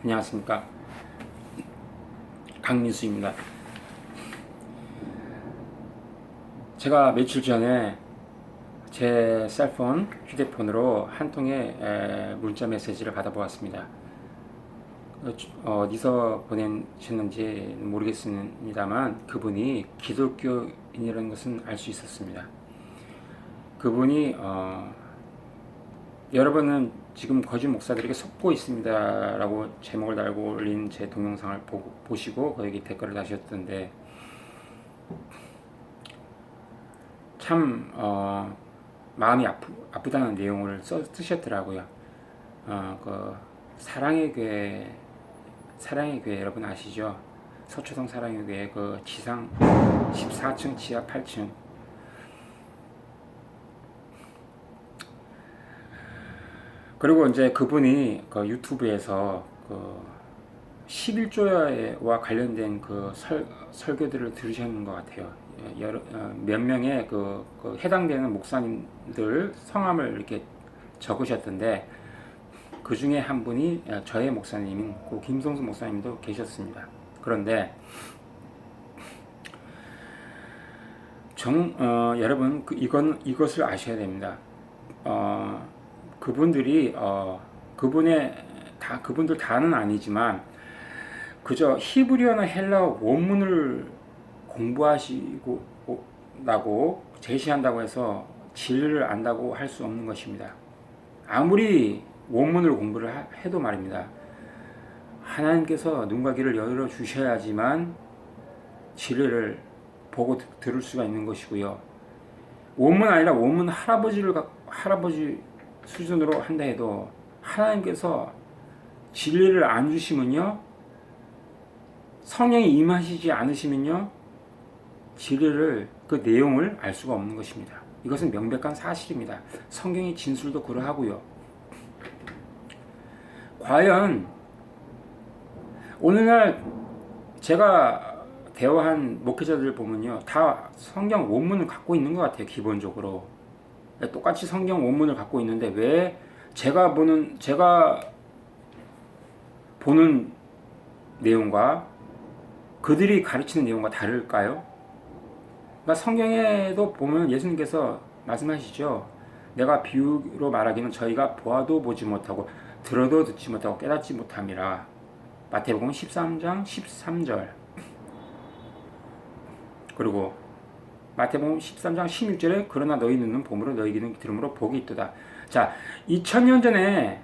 안녕하십니까, 강민수입니다. 제가 며칠 전에 제 셀폰 휴대폰으로 한 통의 문자 메시지를 받아보았습니다. 어디서 보내셨는지 모르겠습니다만 그분이 기독교인이라는 것은 알 수 있었습니다. 그분이 여러분은 지금 거짓 목사들에게 속고 있습니다 라고 제목을 달고 올린 제 동영상을 보시고 거기 댓글을 다셨던데, 참 마음이 아프다는 내용을 쓰셨더라고요. 사랑의 교회 여러분 아시죠? 서초동 사랑의 교회 그 지상 14층 지하 8층. 그리고 이제 그분이 그 유튜브에서 그 11조와 관련된 그 설교들을 들으셨는 것 같아요. 몇 명의 그 해당되는 목사님들 성함을 이렇게 적으셨던데, 그 중에 한 분이 저의 목사님인 그 김성수 목사님도 계셨습니다. 그런데 여러분 이것을 아셔야 됩니다. 그분들이 그분들 다는 아니지만 그저 히브리어나 헬라어 원문을 공부하시고 나고 제시한다고 해서 진리를 안다고 할 수 없는 것입니다. 아무리 원문을 공부를 해도 말입니다. 하나님께서 눈과 귀를 열어 주셔야지만 진리를 보고 들을 수가 있는 것이고요. 원문 아니라 원문 할아버지 수준으로 한다 해도 하나님께서 진리를 안 주시면요, 성령이 임하시지 않으시면요, 진리를 그 내용을 알 수가 없는 것입니다. 이것은 명백한 사실입니다. 성경의 진술도 그러하고요. 과연 오늘날 제가 대화한 목회자들 보면요, 다 성경 원문을 갖고 있는 것 같아요. 기본적으로 똑같이 성경 원문을 갖고 있는데 왜 제가 보는 내용과 그들이 가르치는 내용과 다를까요? 그러니까 성경에도 보면 예수님께서 말씀하시죠. 내가 비유로 말하기는 저희가 보아도 보지 못하고 들어도 듣지 못하고 깨닫지 못함이라. 마태복음 13장 13절. 그리고 마태복음 13장 16절에 그러나 너희 눈은 봄으로 너희 귀는 들음으로 복이 있도다. 자, 2000년 전에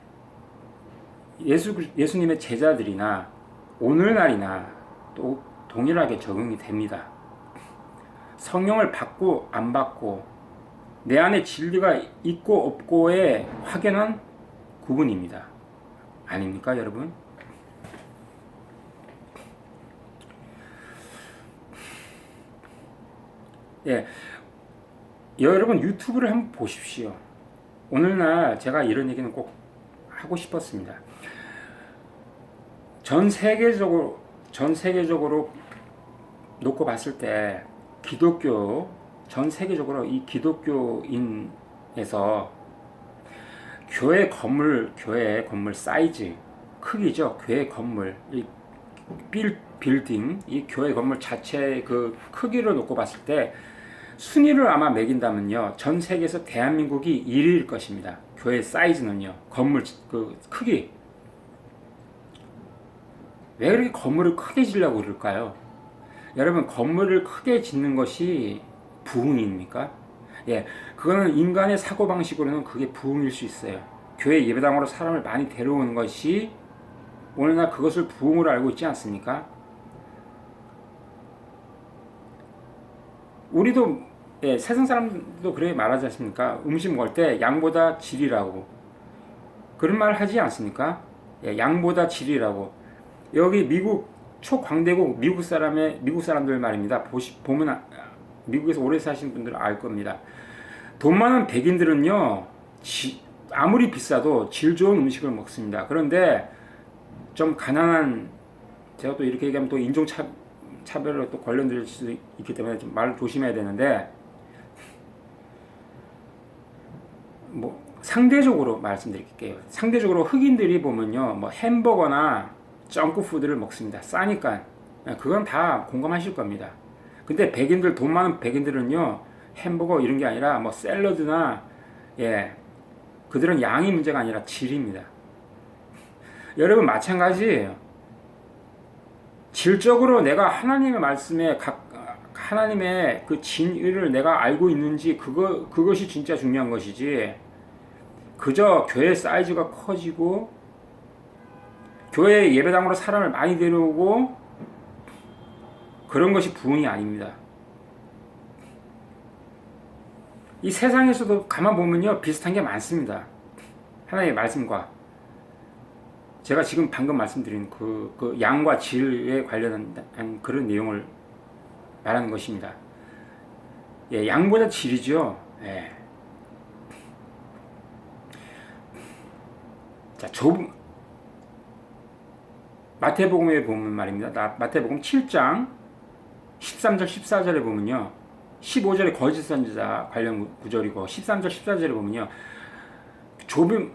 예수님의 제자들이나 오늘날이나 또 동일하게 적용이 됩니다. 성령을 받고 안 받고 내 안에 진리가 있고 없고의 확연한 구분입니다. 아닙니까, 여러분? 예, 여러분 유튜브를 한번 보십시오. 오늘날 제가 이런 얘기는 꼭 하고 싶었습니다. 전 세계적으로 놓고 봤을 때 전 세계적으로 이 기독교인에서 교회 건물 사이즈, 크기죠. 교회 건물, 이 빌딩, 이 교회 건물 자체의 그 크기를 놓고 봤을 때 순위를 아마 매긴다면요, 전 세계에서 대한민국이 1위일 것입니다. 교회 사이즈는요, 건물 그 크기. 왜 그렇게 건물을 크게 지으려고 그럴까요? 여러분, 건물을 크게 짓는 것이 부흥입니까? 예, 그거는 인간의 사고방식으로는 그게 부흥일 수 있어요. 교회 예배당으로 사람을 많이 데려오는 것이 오늘날 그것을 부흥으로 알고 있지 않습니까? 우리도, 예, 세상 사람도 그렇게 말하지 않습니까? 음식 먹을 때 양보다 질이라고 그런 말 하지 않습니까? 예, 양보다 질이라고. 여기 미국 초광대국 미국 사람들 말입니다. 보면 미국에서 오래 사신 분들은 알 겁니다. 돈 많은 백인들은요, 아무리 비싸도 질 좋은 음식을 먹습니다. 그런데 좀 가난한, 제가 또 이렇게 얘기하면 또 인종차별로 또 관련될 수도 있기 때문에 좀 말을 조심해야 되는데, 뭐 상대적으로 말씀드릴게요. 상대적으로 흑인들이 보면요, 뭐 햄버거나 정크푸드를 먹습니다. 싸니까. 그건 다 공감하실 겁니다. 근데 백인들, 돈 많은 백인들은요, 햄버거 이런 게 아니라 뭐 샐러드나, 예, 그들은 양이 문제가 아니라 질입니다. 여러분 마찬가지예요. 질적으로 내가 하나님의 말씀에 하나님의 그 진리를 내가 알고 있는지 그것이 진짜 중요한 것이지, 그저 교회 사이즈가 커지고 교회 예배당으로 사람을 많이 데려오고 그런 것이 부흥이 아닙니다. 이 세상에서도 가만 보면요, 비슷한 게 많습니다. 하나님의 말씀과 제가 지금 방금 말씀드린 그 양과 질에 관련한 그런 내용을 말하는 것입니다. 예, 양보다 질이죠. 예. 자, 마태복음에 보면 말입니다. 마태복음 7장 13절 14절에 보면요, 15절에 거짓 선지자 관련 구절이고 13절 14절에 보면요, 좁은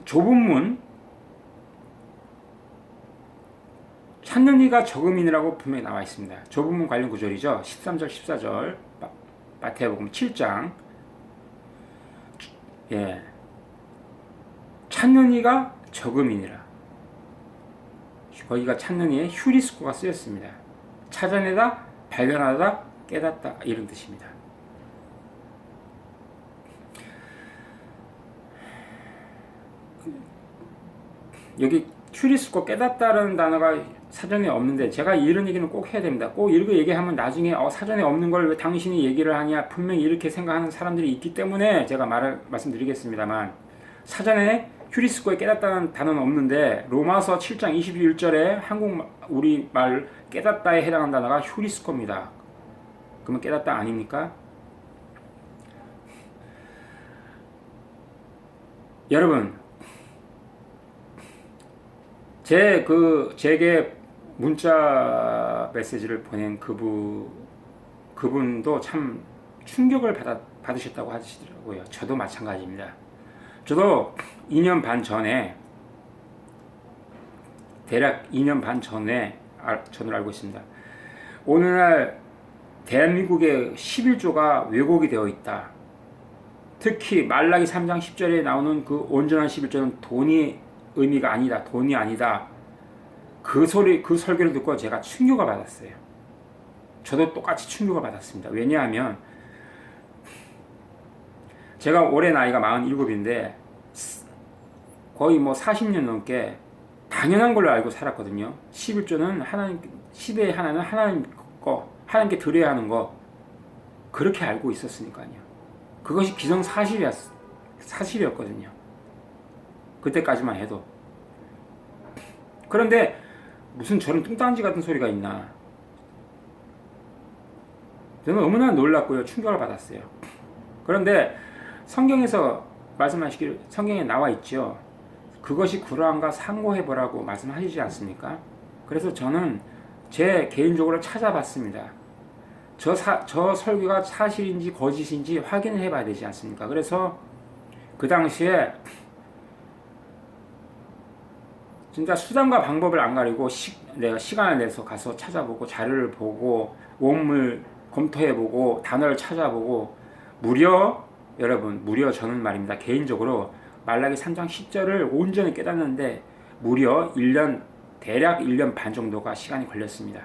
문 찾는 이가 적음이라고 분명히 나와 있습니다. 좁은 문 관련 구절이죠. 13절 14절 마태복음 7장. 예. 찾는 이가 적음이니라. 거기가 찾는 이의 휴리스코가 쓰였습니다. 찾아내다, 발견하다, 깨닫다, 이런 뜻입니다. 여기 휴리스코, 깨닫다라는 단어가 사전에 없는데 제가 이런 얘기는 꼭 해야 됩니다. 꼭 이렇게 얘기하면 나중에 사전에 없는 걸 왜 당신이 얘기를 하냐, 분명히 이렇게 생각하는 사람들이 있기 때문에 제가 말씀드리겠습니다만, 사전에 휴리스코에 깨닫다는 단어는 없는데 로마서 7장 21절에 우리말 깨닫다에 해당하는 단어가 휴리스코입니다. 그러면 깨닫다 아닙니까? 여러분, 제게 문자 메시지를 보낸 그분도 참 충격을 받으셨다고 하시더라고요. 저도 마찬가지입니다. 저도 2년 반 전에, 대략 2년 반 전에 전을 알고 있습니다. 오늘날 대한민국의 11조가 왜곡이 되어 있다. 특히 말라기 3장 10절에 나오는 그 온전한 11조는 돈이 의미가 아니다, 돈이 아니다. 그 설교를 듣고 제가 충격을 받았어요. 저도 똑같이 충격을 받았습니다. 왜냐하면 제가 올해 나이가 47인데 거의 40년 넘게 당연한 걸로 알고 살았거든요. 11조는 하나님, 10의 하나는 하나님 거, 하나님께 드려야 하는 거, 그렇게 알고 있었으니까요. 그것이 사실이었거든요. 그때까지만 해도. 그런데 무슨 저런 뚱딴지 같은 소리가 있나. 저는 너무나 놀랐고요. 충격을 받았어요. 그런데 성경에서 말씀하시길, 성경에 나와 있죠. 그것이 그러한가 상고해보라고 말씀하시지 않습니까? 그래서 저는 제 개인적으로 찾아봤습니다. 저 설교가 사실인지 거짓인지 확인을 해봐야 되지 않습니까? 그래서 그 당시에 진짜 수단과 방법을 안 가리고 내가 시간을 내서 가서 찾아보고 자료를 보고 원문을 검토해보고 단어를 찾아보고 무려 저는 말입니다. 개인적으로 말라기 3장 10절을 온전히 깨닫는데 무려 대략 1년 반 정도가 시간이 걸렸습니다.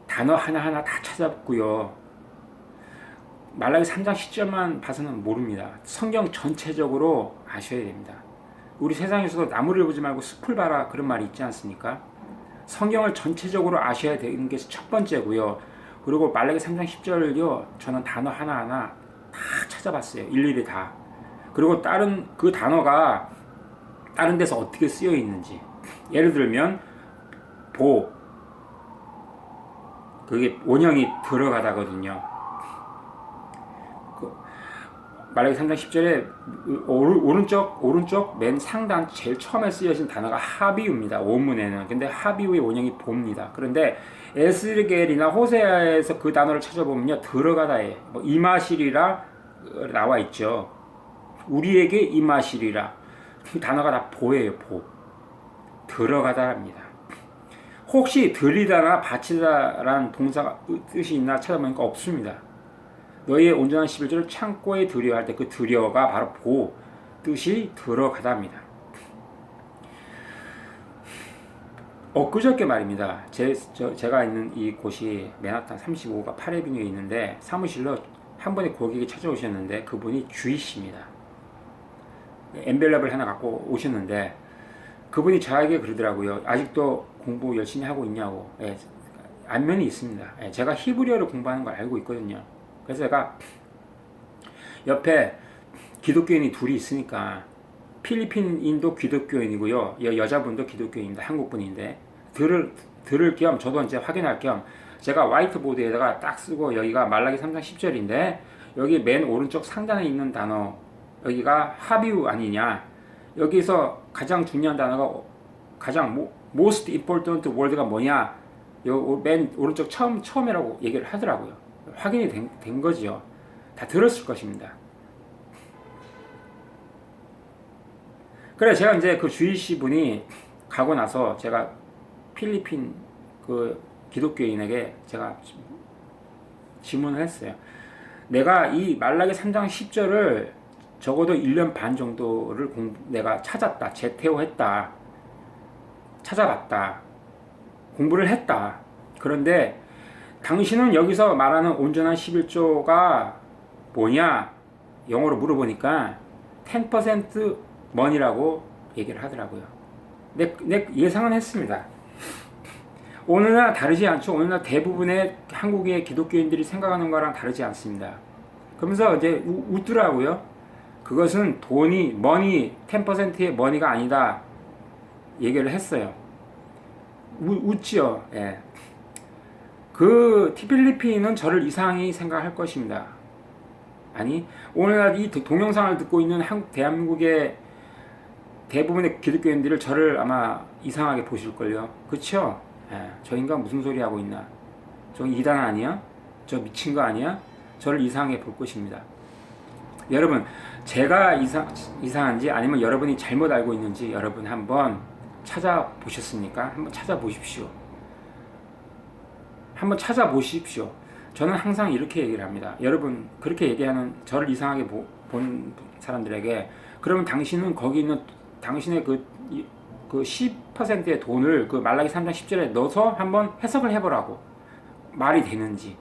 단어 하나하나 다 찾아봤고요. 말라기 3장 10절만 봐서는 모릅니다. 성경 전체적으로 아셔야 됩니다. 우리 세상에서도 나무를 보지 말고 숲을 봐라, 그런 말이 있지 않습니까? 성경을 전체적으로 아셔야 되는 게 첫 번째고요. 그리고 말라기 3장 10절을요, 저는 단어 하나하나 다 찾아봤어요. 일일이 다. 그리고 그 단어가 다른 데서 어떻게 쓰여 있는지. 예를 들면 그게 원형이 들어가다거든요. 말라기 3장 10절에 오른쪽 맨 상단 제일 처음에 쓰여진 단어가 하비우입니다. 원문에는. 근데 하비우의 원형이 보입니다. 그런데 에스겔이나 호세아에서 그 단어를 찾아보면요, 들어가다에 임하시리라 나와 있죠. 우리에게 임하시리라. 이 단어가 다 보예요. 보. 들어가다랍니다. 혹시 들이다나 바치다라는 동사가 뜻이 있나 찾아보니까 없습니다. 너희의 온전한 11조를 창고에 들여 할 때 그 들여가 바로 보 뜻이 들어가다입니다. 엊그저께 말입니다. 제가 있는 이 곳이 맨하탄 35가 8에비뉴에 있는데 사무실로 한 분이 고객이 찾아오셨는데 그분이 주희씨입니다. 엔벨럽을 하나 갖고 오셨는데 그분이 저에게 그러더라고요. 아직도 공부 열심히 하고 있냐고. 예, 안면이 있습니다. 예, 제가 히브리어를 공부하는 걸 알고 있거든요. 그래서 제가 옆에 기독교인이 둘이 있으니까 필리핀인도 기독교인이고요. 여자분도 기독교인입니다. 한국분인데 들을 겸 저도 이제 확인할 겸 제가 화이트보드에다가 딱 쓰고 여기가 말라기 3장 10절인데 여기 맨 오른쪽 상단에 있는 단어 여기가 하비우 아니냐. 여기서 가장 중요한 단어가 가장 most important word가 뭐냐. 맨 오른쪽 처음이라고 얘기를 하더라고요. 확인이 된 거지요. 다 들었을 것입니다. 그래 제가 이제 그 주희씨 분이 가고 나서 제가 필리핀 그 기독교인에게 제가 질문을 했어요. 내가 이 말라기 3장 10절을 적어도 1년 반 정도를 내가 찾았다. 재태호했다. 찾아봤다. 공부를 했다. 그런데 당신은 여기서 말하는 온전한 11조가 뭐냐? 영어로 물어보니까 10% money라고 얘기를 하더라고요. 내 예상은 했습니다. 오늘날 다르지 않죠. 오늘날 대부분의 한국의 기독교인들이 생각하는 거랑 다르지 않습니다. 그러면서 이제 웃더라고요. 그것은 돈이, 머니, 10%의 머니가 아니다. 얘기를 했어요. 웃지요. 예. 그 필리핀은 저를 이상히 생각할 것입니다. 아니, 오늘날 이 동영상을 듣고 있는 대한민국의 대부분의 기독교인들을 저를 아마 이상하게 보실걸요. 그쵸? 예. 저 인간 무슨 소리 하고 있나? 저 이단 아니야? 저 미친 거 아니야? 저를 이상하게 볼 것입니다. 여러분, 제가 이상한지 아니면 여러분이 잘못 알고 있는지 여러분 한번 찾아보셨습니까? 한번 찾아보십시오. 한번 찾아보십시오. 저는 항상 이렇게 얘기를 합니다. 여러분, 그렇게 얘기하는 저를 이상하게 본 사람들에게 그러면 당신은 거기 있는 당신의 그 10%의 돈을 그 말라기 3장 10절에 넣어서 한번 해석을 해보라고. 말이 되는지.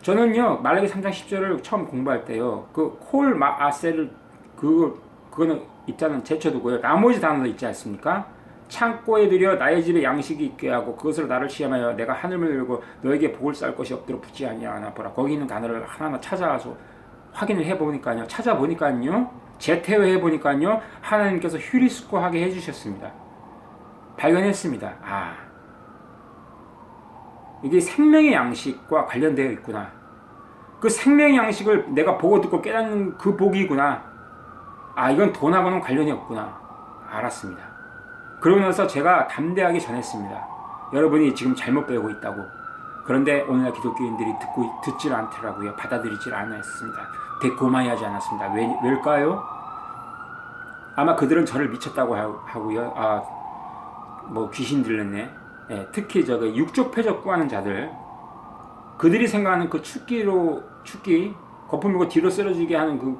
저는요, 말라기 3장 10절을 처음 공부할 때요, 그 콜 마아셀을, 그거는 입자는 제쳐두고요, 나머지 단어도 있지 않습니까? 창고에 들여 나의 집에 양식이 있게 하고 그것으로 나를 시험하여 내가 하늘을 열고 너에게 복을 쌓을 것이 없도록 붙지 아니하나 보라. 거기 있는 단어를 하나하나 찾아서 확인을 해보니까요, 찾아보니까요, 재태회해보니까요, 하나님께서 휴리스코하게 해주셨습니다. 발견했습니다. 아, 이게 생명의 양식과 관련되어 있구나. 그 생명의 양식을 내가 보고 듣고 깨닫는 그 복이구나. 아, 이건 돈하고는 관련이 없구나. 알았습니다. 그러고 나서 제가 담대하게 전했습니다. 여러분이 지금 잘못 배우고 있다고. 그런데 오늘날 기독교인들이 듣질 않더라고요. 받아들이질 않았습니다. 대고마이 하지 않았습니다. 왜일까요? 아마 그들은 저를 미쳤다고 하고요. 아, 뭐 귀신 들렸네. 예, 특히 저기 육조 표적 구하는 자들, 그들이 생각하는 그 축기 거품 밀고 뒤로 쓰러지게 하는 그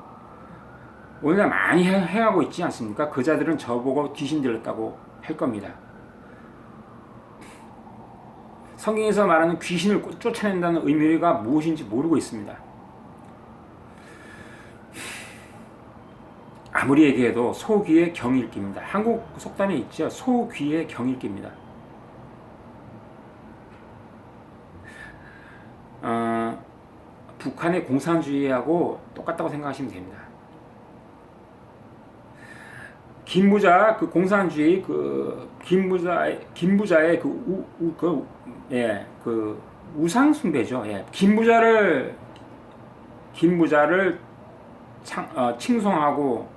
오늘날 많이 행하고 있지 않습니까? 그 자들은 저보고 귀신 들렸다고 할 겁니다. 성경에서 말하는 귀신을 쫓아낸다는 의미가 무엇인지 모르고 있습니다. 아무리 얘기해도 소귀의 경읽기입니다. 한국 속담에 있죠. 소귀의 경읽기입니다. 북한의 공산주의하고 똑같다고 생각하시면 됩니다. 김부자 그 공산주의 그 김부자의 그 우상 숭배죠. 예. 김부자를 칭송하고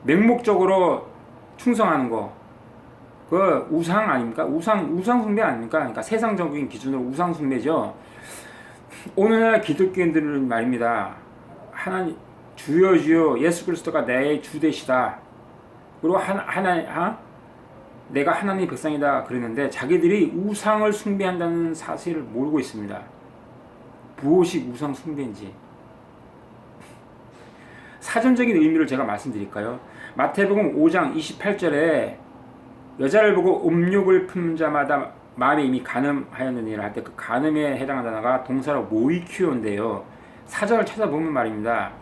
맹목적으로 충성하는 거, 그 우상 아닙니까? 우상 숭배 아닙니까? 그러니까 세상적인 기준으로 우상 숭배죠. 오늘날 기독교인들은 말입니다. 하나님 주여 예수 그리스도가 내 주 되시다. 그리고 내가 하나님의 백성이다 그랬는데 자기들이 우상을 숭배한다는 사실을 모르고 있습니다. 무엇이 우상 숭배인지. 사전적인 의미를 제가 말씀드릴까요? 마태복음 5장 28절에 여자를 보고 음욕을 품는 자마다 마음에 이미 간음하였느니라 할 때 그 간음에 해당하는 단어가 동사로 모이큐어인데요. 사전을 찾아보면 말입니다.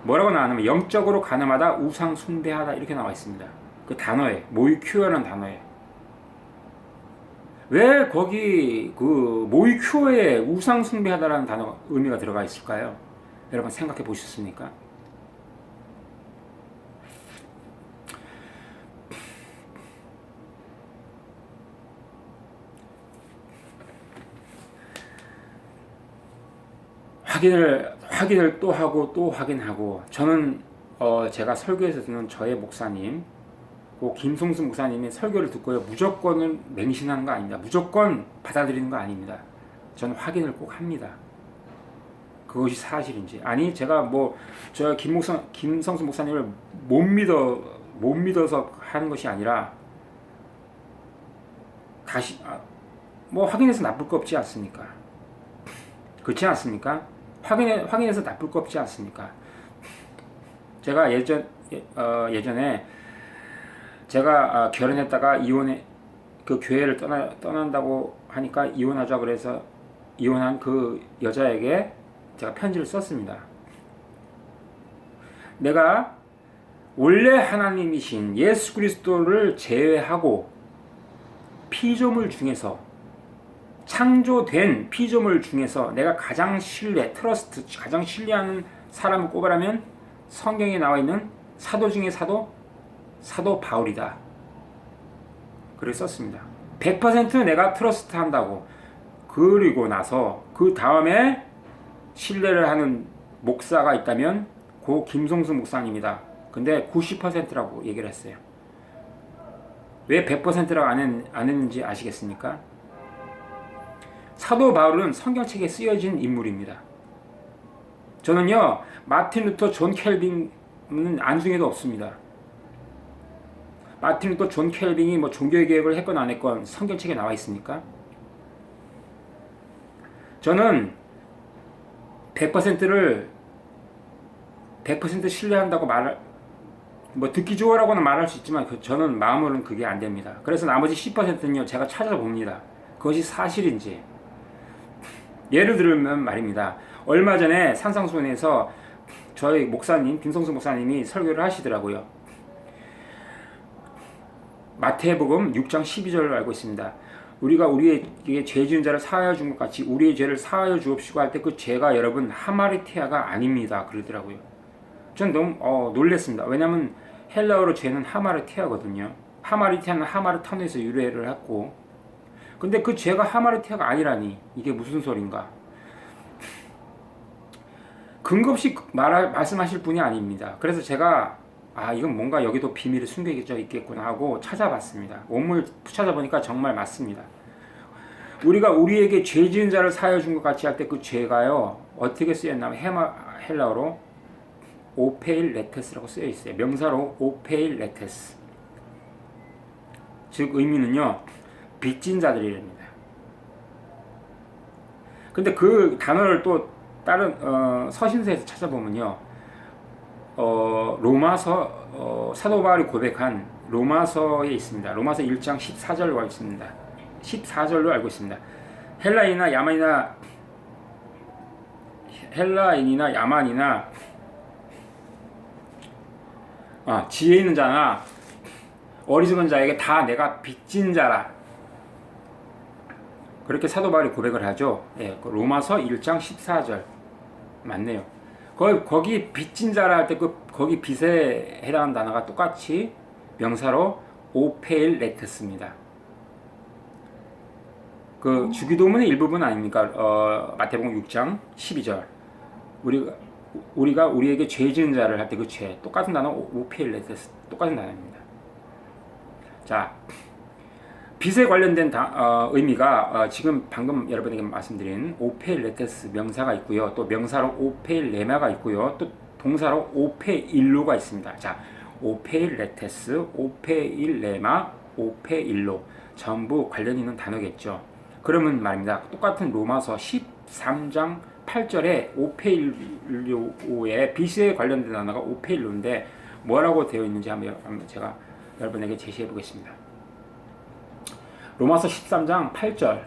뭐라고 나왔냐면 영적으로 간음하다, 우상 숭배하다 이렇게 나와 있습니다. 그 단어에 모이큐어라는 단어에 왜 거기 그 모이큐어에 우상 숭배하다라는 단어 의미가 들어가 있을까요? 여러분 생각해 보셨습니까? 확인을 또 하고 또 확인하고 저는 제가 설교에서 듣는 저의 목사님 그 김송수 목사님의 설교를 듣고요 무조건은 맹신하는 거 아닙니다. 무조건 받아들이는 거 아닙니다. 저는 확인을 꼭 합니다. 그것이 사실인지. 아니 제가 뭐 저 김성수 목사님을 못 믿어서 하는 것이 아니라 다시 뭐 확인해서 나쁠 거 없지 않습니까? 그렇지 않습니까? 확인해서 나쁠 거 없지 않습니까? 제가 예전에 제가 결혼했다가 그 교회를 떠난다고 하니까 이혼하자 그래서 이혼한 그 여자에게 제가 편지를 썼습니다. 내가 원래 하나님이신 예수 그리스도를 제외하고 피조물 중에서 창조된 피조물 중에서 내가 가장 가장 신뢰하는 사람을 꼽으라면 성경에 나와 있는 사도 중에 사도 바울이다. 그래서 썼습니다. 100% 내가 트러스트 한다고. 그리고 나서 그 다음에 신뢰를 하는 목사가 있다면 고 김송수 목사님이다. 근데 90%라고 얘기를 했어요. 왜 100%라고 안 했는지 아시겠습니까? 사도 바울은 성경책에 쓰여진 인물입니다. 저는요 마틴 루터 존 켈빈은 안중에도 없습니다. 마틴 루터 존 켈빈이 뭐 종교의 개혁을 했건 안 했건 성경책에 나와 있습니까? 저는 100%를 100% 신뢰한다고 뭐 듣기 좋으라고는 말할 수 있지만 저는 마음으로는 그게 안 됩니다. 그래서 나머지 10%는요 제가 찾아봅니다. 그것이 사실인지. 예를 들면 말입니다. 얼마 전에 산상수훈에서 저희 목사님 김성수 목사님이 설교를 하시더라고요. 마태복음 6장 12절로 알고 있습니다. 우리가 우리에게 죄 지은 자를 사하여 준 것 같이 우리의 죄를 사하여 주옵시고 할 때 그 죄가 여러분 하마르티아가 아닙니다. 그러더라고요. 전 너무 놀랬습니다. 왜냐하면 헬라어로 죄는 하마르티아거든요. 하마르티아는 하마르타노에서 유래를 했고 근데 그 죄가 하마르티아가 아니라니 이게 무슨 소린가? 근거 없이 말씀하실 분이 아닙니다. 그래서 제가 이건 뭔가 여기도 비밀이 숨겨져 있겠구나 하고 찾아봤습니다. 원문을 찾아보니까 정말 맞습니다. 우리가 우리에게 죄 지은 자를 사하여 준 것 같이 할 때 그 죄가요 어떻게 쓰였냐면 헬라어로 오페일 레테스라고 쓰여 있어요. 명사로 오페일 레테스. 즉 의미는요 빚진 자들이랍니다. 근데 그 단어를 또 다른 서신서에서 찾아보면요 로마서 사도 바울이 고백한 로마서에 있습니다. 로마서 1장 14절로 알고 있습니다. 14절로 알고 있습니다. 헬라인이나 야만이나 지혜 있는 자나 어리석은 자에게 다 내가 빚진 자라. 그렇게 사도 바울이 고백을 하죠. 예, 로마서 1장 14절 맞네요. 거기 빚진 자라 할 때 거기 빚에 해당하는 단어가 똑같이 명사로 오페일 레테스입니다. 그 주기도문의 일부분 아닙니까? 마태복음 6장 12절 우리가 우리에게 죄 지은 자를 할 때 그 죄 똑같은 단어 오페일 레테스 똑같은 단어입니다. 자. 빚에 관련된 의미가 지금 방금 여러분에게 말씀드린 오페일 레테스 명사가 있고요. 또 명사로 오페일 레마가 있고요. 또 동사로 오페일로가 있습니다. 자, 오페일레테스, 오페일레마, 오페일로 전부 관련 있는 단어겠죠. 그러면 말입니다. 똑같은 로마서 13장 8절에 오페일로의 빛에 관련된 단어가 오페일로인데 뭐라고 되어 있는지 한번 제가 여러분에게 제시해 보겠습니다. 로마서 13장 8절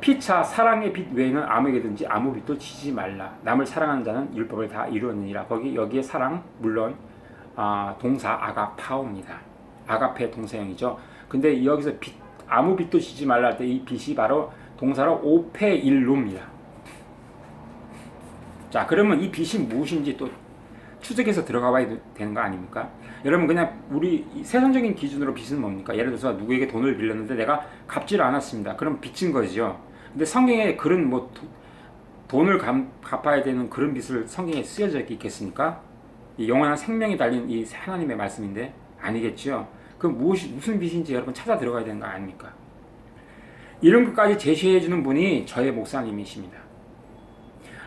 피차 사랑의 빛 외에는 아무에게든지 아무 빛도 지지 말라. 남을 사랑하는 자는 율법을 다 이루었느니라. 여기에 사랑 물론 동사 아가파오입니다. 아가페 동사형이죠. 근데 여기서 아무 빛도 지지 말라 할 때 이 빛이 바로 동사로 오페일로입니다. 자, 그러면 이 빛이 무엇인지 또 추적해서 들어가 봐야 되는 거 아닙니까? 여러분, 그냥 우리 세상적인 기준으로 빚은 뭡니까? 예를 들어서 누구에게 돈을 빌렸는데 내가 갚지를 않았습니다. 그럼 빚진 거죠. 근데 성경에 그런 돈을 갚아야 되는 그런 빚을 성경에 쓰여져 있겠습니까? 이 영원한 생명이 달린 이 하나님의 말씀인데 아니겠죠. 그 무슨 빚인지 여러분 찾아 들어가야 되는 거 아닙니까? 이런 것까지 제시해 주는 분이 저의 목사님이십니다.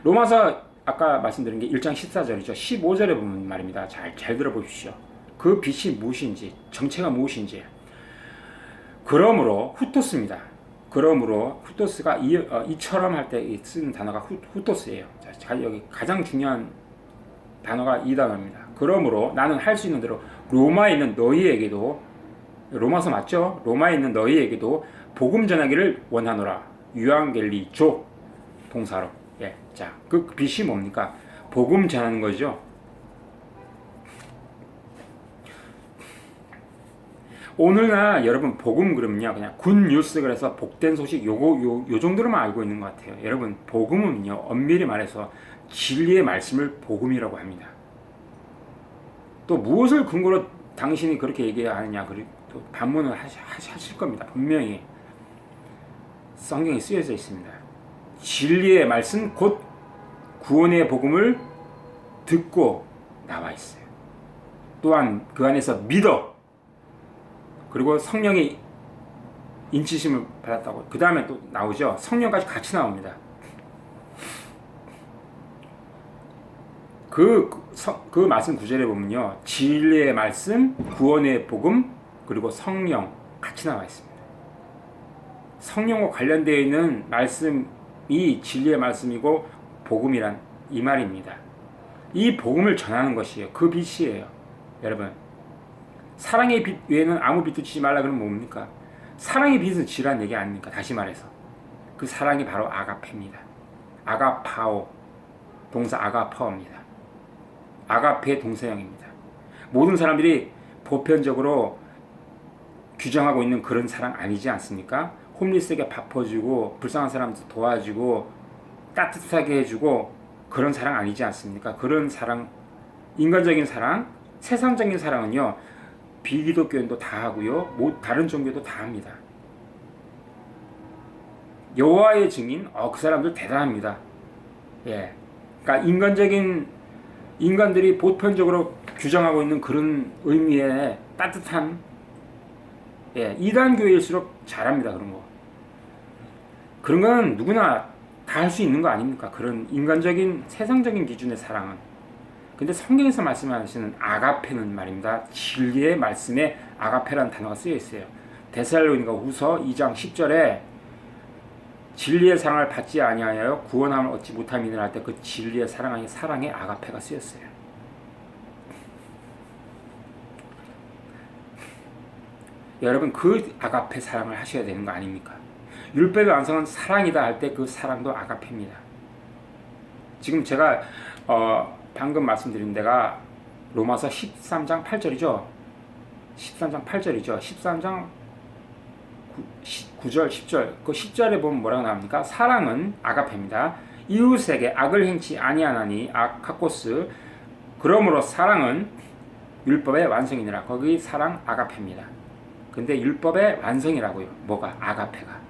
로마서 아까 말씀드린 게 1장 14절이죠. 15절에 보면 말입니다. 잘 들어보십시오. 그 빛이 무엇인지, 정체가 무엇인지. 그러므로 후토스입니다. 그러므로 후토스가 이처럼 할 때 쓰는 단어가 후토스예요. 자, 여기 가장 중요한 단어가 이 단어입니다. 그러므로 나는 할 수 있는 대로 로마에 있는 너희에게도, 로마서 맞죠? 로마에 있는 너희에게도 복음 전하기를 원하노라. 유앙겔리조 동사로. 예, 자, 그 빛이 뭡니까? 복음 전하는 거죠. 오늘날 여러분 복음 그러면요 그냥 굿뉴스 그래서 복된 소식 요 정도로만 알고 있는 것 같아요. 여러분 복음은요 엄밀히 말해서 진리의 말씀을 복음이라고 합니다. 또 무엇을 근거로 당신이 그렇게 얘기하느냐 그리고 또 반문을 하실 겁니다. 분명히 성경에 쓰여져 있습니다. 진리의 말씀 곧 구원의 복음을 듣고 나와 있어요. 또한 그 안에서 믿어. 그리고 성령의 인치심을 받았다고. 그 다음에 또 나오죠. 성령까지 같이 나옵니다. 그 말씀 구절에 보면요. 진리의 말씀, 구원의 복음, 그리고 성령 같이 나와 있습니다. 성령과 관련되어 있는 말씀이 진리의 말씀이고 복음이란 이 말입니다. 이 복음을 전하는 것이에요. 그 빛이에요. 여러분. 사랑의 빛 외에는 아무 빛도 지지 말라 그러면 뭡니까? 사랑의 빛은 지란 얘기 아닙니까? 다시 말해서 그 사랑이 바로 아가페입니다. 아가파오 동사 아가파오입니다. 아가페 동사형입니다. 모든 사람들이 보편적으로 규정하고 있는 그런 사랑 아니지 않습니까? 홈리스에게 밥 퍼주고 불쌍한 사람들 도와주고 따뜻하게 해주고 그런 사랑 아니지 않습니까? 그런 사랑, 인간적인 사랑, 세상적인 사랑은요 비기독교인도 다 하고요. 다른 종교도 다 합니다. 여호와의 증인, 그 사람들 대단합니다. 예, 그러니까 인간들이 보편적으로 규정하고 있는 그런 의미의 따뜻한 이단 교회일수록 잘합니다. 그런 거. 그런 건 누구나 다 할 수 있는 거 아닙니까? 그런 인간적인 세상적인 기준의 사랑은. 근데 성경에서 말씀하시는 아가페는 말입니다. 진리의 말씀에 아가페라는 단어가 쓰여 있어요. 데살로니가 후서 2장 10절에 진리의 사랑을 받지 아니하여 구원함을 얻지 못함이라 할 때 그 진리의 사랑의 아가페가 쓰였어요. 여러분 그 아가페 사랑을 하셔야 되는 거 아닙니까? 율법의 완성은 사랑이다 할 때 그 사랑도 아가페입니다. 지금 제가 방금 말씀드린 데가 로마서 13장 8절이죠. 13장 8절이죠. 13장 9절, 10절. 그 10절에 보면 뭐라고 나옵니까? 사랑은 아가페입니다. 이웃에게 악을 행치 아니하나니 아카코스. 그러므로 사랑은 율법의 완성이니라. 거기 사랑 아가페입니다. 근데 율법의 완성이라고요. 뭐가? 아가페가.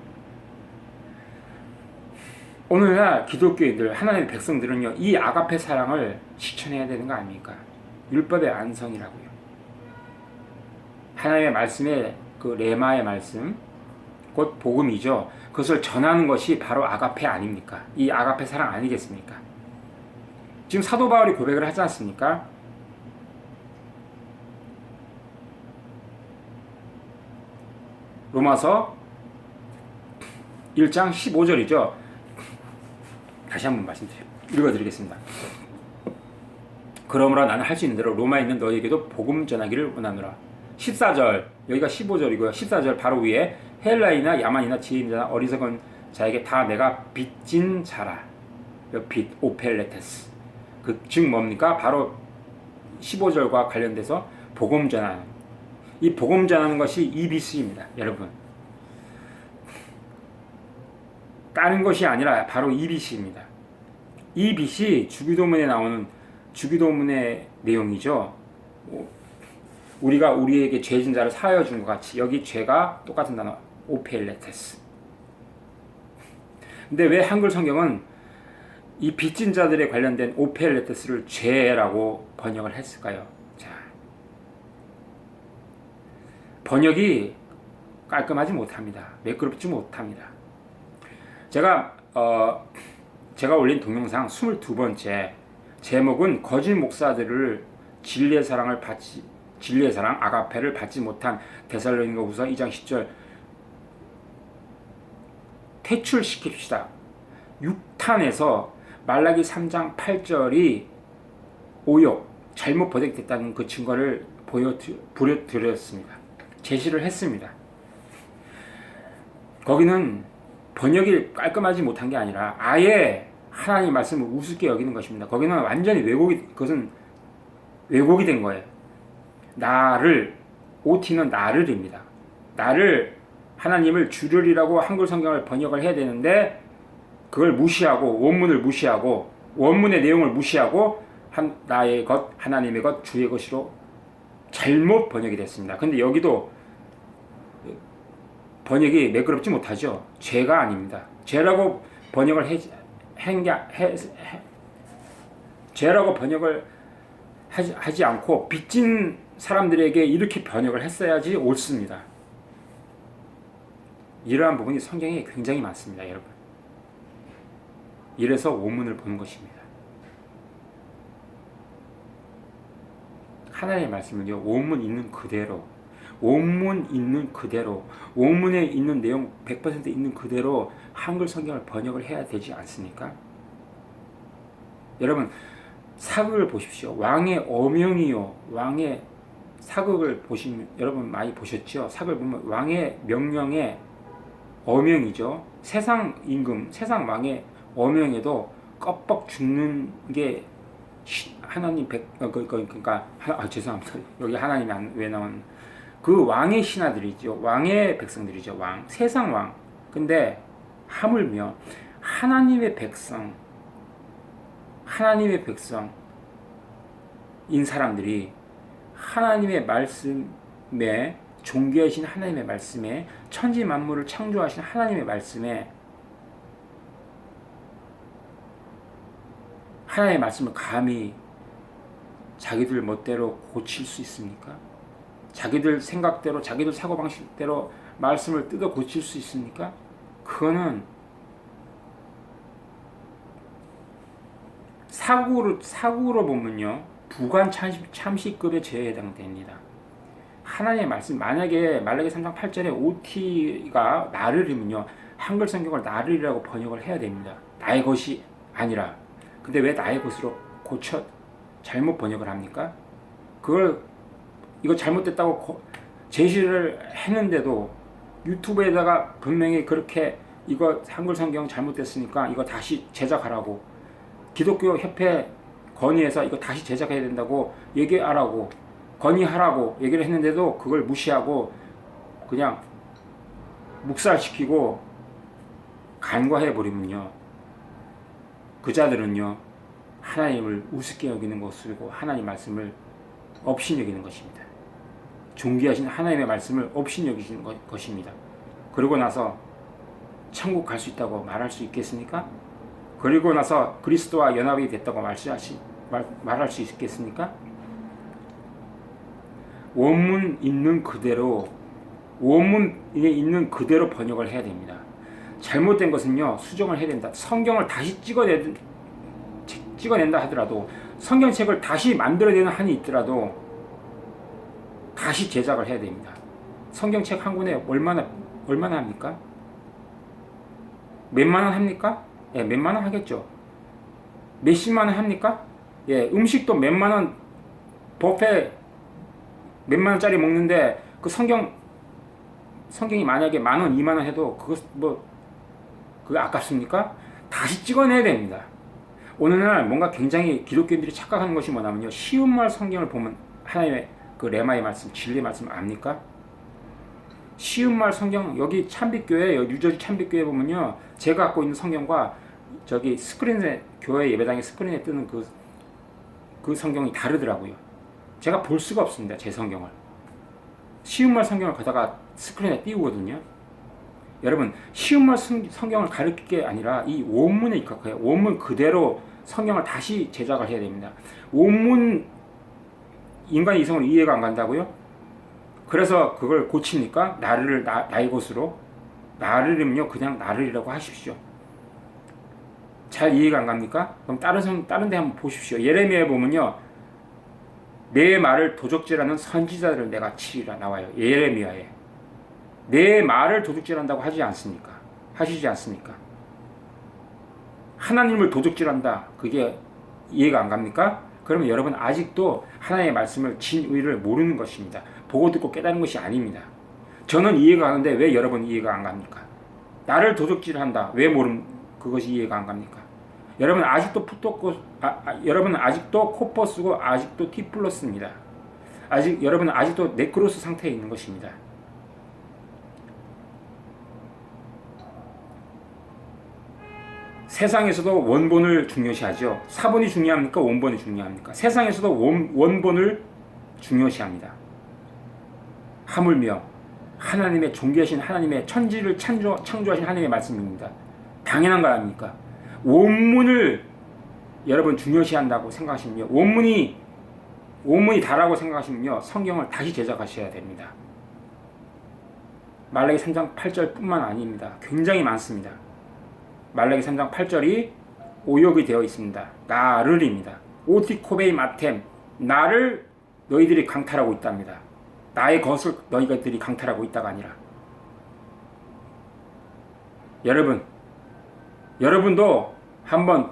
오늘날 기독교인들, 하나님의 백성들은요, 이 아가페 사랑을 실천해야 되는 거 아닙니까? 율법의 완성이라고요. 하나님의 말씀에 그 레마의 말씀, 곧 복음이죠. 그것을 전하는 것이 바로 아가페 아닙니까? 이 아가페 사랑 아니겠습니까? 지금 사도 바울이 고백을 하지 않습니까? 로마서 1장 15절이죠. 다시 한번 읽어드리겠습니다. 그러므로 나는 할 수 있는 대로 로마에 있는 너희에게도 복음 전하기를 원하노라. 14절, 여기가 15절이고요. 14절 바로 위에 헬라이나 야만이나 지혜인 자나 어리석은 자에게 다 내가 빚진 자라. 빚, 오펠레테스. 즉 뭡니까? 바로 15절과 관련돼서 복음 전하는, 이 복음 전하는 것이 이 빚입니다. 여러분, 다른 것이 아니라 바로 이 빚입니다. 이 빚이 주기도문에 나오는 주기도문의 내용이죠. 우리가 우리에게 죄진 자를 사하여 준 것 같이 여기 죄가 똑같은 단어 오펠레테스. 근데 왜 한글 성경은 이 빚진 자들에 관련된 오펠레테스를 죄라고 번역을 했을까요? 자, 번역이 깔끔하지 못합니다. 매끄럽지 못합니다. 제가 올린 동영상 22번째 제목은 거짓 목사들을 진리의 사랑 아가페를 받지 못한 데살로니가후서 2장 10절 퇴출시킵시다. 6탄에서 말라기 3장 8절이 오역, 잘못 번역됐다는 그 증거를 보여드렸습니다. 제시를 했습니다. 거기는 번역이 깔끔하지 못한 게 아니라 아예 하나님 말씀을 우습게 여기는 것입니다. 거기는 완전히 그것은 왜곡이 된 거예요. OT는 나를입니다. 하나님을 주를이라고 한글 성경을 번역을 해야 되는데 그걸 무시하고 원문을 무시하고 원문의 내용을 무시하고 나의 것, 하나님의 것, 주의 것으로 잘못 번역이 됐습니다. 근데 여기도 번역이 매끄럽지 못하죠. 죄가 아닙니다. 죄라고 번역을 죄라고 번역을 하지 않고 빚진 사람들에게 이렇게 번역을 했어야지 옳습니다. 이러한 부분이 성경에 굉장히 많습니다, 여러분. 이래서 원문을 보는 것입니다. 하나님의 말씀은요, 원문 있는 그대로, 원문에 있는 내용 100% 있는 그대로 한글 성경을 번역을 해야 되지 않습니까? 여러분, 사극을 보십시오. 왕의 어명이요, 왕의 사극을 보시면 여러분 많이 보셨죠? 사극을 보면 왕의 명령에 어명이죠. 세상 임금, 세상 왕의 어명에도 껍벅 죽는 게 하나님 죄송합니다. 여기 하나님이 왜 나온 그 왕의 신하들이죠. 왕의 백성들이죠. 세상 왕. 근데 하물며 하나님의 백성인 사람들이 하나님의 말씀에, 존귀하신 하나님의 말씀에, 천지 만물을 창조하신 하나님의 말씀에 하나님의 말씀을 감히 자기들 멋대로 고칠 수 있습니까? 자기들 생각대로, 자기들 사고방식대로 말씀을 뜯어 고칠 수 있습니까? 그거는 사고로 보면요, 부관 참시급의 죄에 해당됩니다. 하나님의 말씀, 만약에 말라기 3장 8절에 OT가 나를이면요, 한글 성경을 나를이라고 번역을 해야 됩니다. 나의 것이 아니라. 근데 왜 나의 것으로 잘못 번역을 합니까? 이거 잘못됐다고 제시를 했는데도 유튜브에다가 분명히 그렇게 이거 한글 성경 잘못됐으니까 이거 다시 제작하라고, 기독교 협회 건의해서 이거 다시 제작해야 된다고 얘기하라고, 건의하라고 얘기를 했는데도 그걸 무시하고 그냥 묵살시키고 간과해버리면요, 그 자들은요, 하나님을 우습게 여기는 것이고 하나님 말씀을 업신여기는 것입니다. 존귀하신 하나님의 말씀을 업신여기는 것입니다. 그러고 나서 천국 갈 수 있다고 말할 수 있겠습니까? 그리고 나서 그리스도와 연합이 됐다고 말할 수 있겠습니까? 원문에 있는 그대로 번역을 해야 됩니다. 잘못된 것은요, 수정을 해야 된다. 성경을 다시 찍어낸다 하더라도, 성경책을 다시 만들어내는 한이 있더라도 다시 제작을 해야 됩니다. 성경책 한 권에 얼마나 합니까? 몇만 원 합니까? 예, 몇만 원 하겠죠. 몇십만 원 합니까? 예, 음식도 몇만 원 뷔페 몇만 원짜리 먹는데 그 성경이 만약에 만 원, 2만 원 해도 그거 아깝습니까? 다시 찍어내야 됩니다. 오늘날 뭔가 굉장히 기독교인들이 착각하는 것이 뭐냐면요. 쉬운 말 성경을 보면 하나님의 그 레마의 말씀, 진리의 말씀 압니까? 쉬운 말 성경, 여기 참빛교회, 여기 뉴저지 참빛교회 보면요. 제가 갖고 있는 성경과 저기 스크린에, 교회 예배당의 스크린에 뜨는 그 성경이 다르더라고요. 제가 볼 수가 없습니다. 제 성경을. 쉬운 말 성경을 가다가 스크린에 띄우거든요. 여러분, 쉬운 말 성경을 가르칠 게 아니라 이 원문에 입각해요. 원문 그대로 성경을 다시 제작을 해야 됩니다. 원문, 인간의 이성으로 이해가 안 간다고요? 그래서 그걸 고칩니까? 나의 것으로. 나를은요, 그냥 나를이라고 하십시오. 잘 이해가 안 갑니까? 그럼 다른 데 한번 보십시오. 예레미야에 보면요, 내 말을 도적질하는 선지자들을 내가 치리라 나와요. 예레미야에. 내 말을 도둑질한다고 하시지 않습니까? 하나님을 도둑질한다. 그게 이해가 안 갑니까? 그러면 여러분 아직도 하나님의 말씀을 진의를 모르는 것입니다. 보고 듣고 깨달은 것이 아닙니다. 저는 이해가 가는데 왜 여러분 이해가 안 갑니까? 나를 도둑질한다. 왜 그것이 이해가 안 갑니까? 여러분 아직도 여러분은 아직도 코퍼 쓰고 아직도 T 플러스입니다. 여러분은 아직도 네크로스 상태에 있는 것입니다. 세상에서도 원본을 중요시하죠. 사본이 중요합니까? 원본이 중요합니까? 세상에서도 원본을 중요시합니다. 하물며 하나님의 존귀하신 하나님의 천지를 창조하신 하나님의 말씀입니다. 당연한 거 아닙니까? 원문을 여러분 중요시한다고 생각하시면요. 원문이 다라고 생각하시면요. 성경을 다시 제작하셔야 됩니다. 말라기 3장 8절 뿐만 아닙니다. 굉장히 많습니다. 말라기 3장 8절이 오역이 되어 있습니다. 나를입니다. 오티코베이 마템, 나를 너희들이 강탈하고 있답니다. 나의 것을 너희들이 강탈하고 있다가 아니라. 여러분도 한번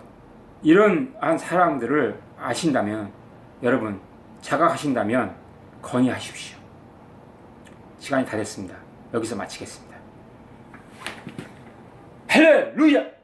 이러한 사람들을 아신다면, 여러분 자각하신다면 건의하십시오. 시간이 다 됐습니다. 여기서 마치겠습니다. 할렐루야!